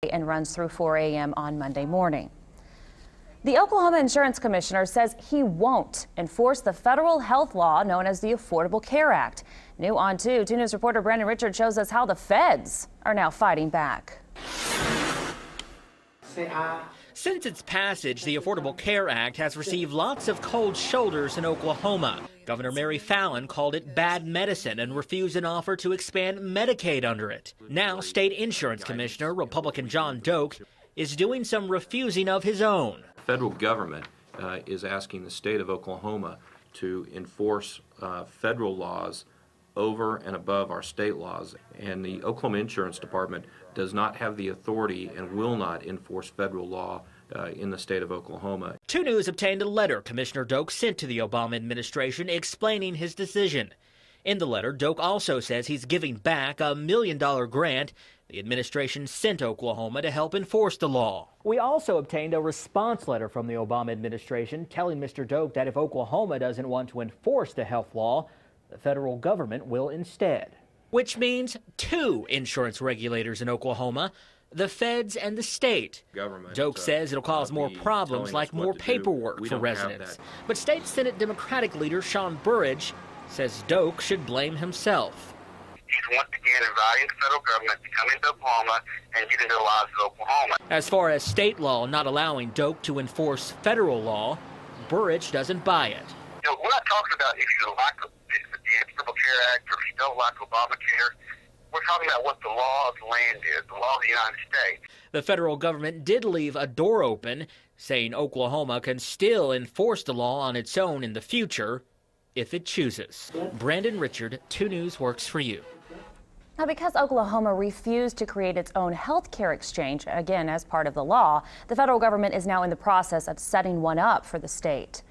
and runs through 4 a.m. on Monday morning. The Oklahoma Insurance Commissioner says he won't enforce the federal health law known as the Affordable Care Act. New on 2 News reporter Brandon Richard shows us how the feds are now fighting back. Since its passage, the Affordable Care Act has received lots of cold shoulders in Oklahoma. Governor Mary Fallin called it bad medicine and refused an offer to expand Medicaid under it. Now, State Insurance Commissioner Republican John Doak is doing some refusing of his own. The federal government is asking the state of Oklahoma to enforce federal laws over and above our state laws, and the Oklahoma Insurance Department does not have the authority and will not enforce federal law in the state of Oklahoma. 2 News obtained a letter Commissioner Doak sent to the Obama administration explaining his decision. In the letter, Doak also says he's giving back a $1 million grant the administration sent Oklahoma to help enforce the law. We also obtained a response letter from the Obama administration telling Mr. Doak that if Oklahoma doesn't want to enforce the health law, the federal government will instead. Which means 2 insurance regulators in Oklahoma, the feds and the state. Doak says it'll cause more problems like more paperwork for residents. But State Senate Democratic leader Sean Burridge says Doak should blame himself. He's once again inviting the federal government to come into Oklahoma and get into the lives of Oklahoma. As far as state law not allowing Doak to enforce federal law, Burridge doesn't buy it. You know, we're not talking about if you like the Affordable Care Act or if you don't like Obamacare. We're talking about what the law of the land is, the law of the United States. The federal government did leave a door open, saying Oklahoma can still enforce the law on its own in the future if it chooses. Brandon Richard, 2 News works for you. Now, because Oklahoma refused to create its own health care exchange, again as part of the law, the federal government is now in the process of setting one up for the state.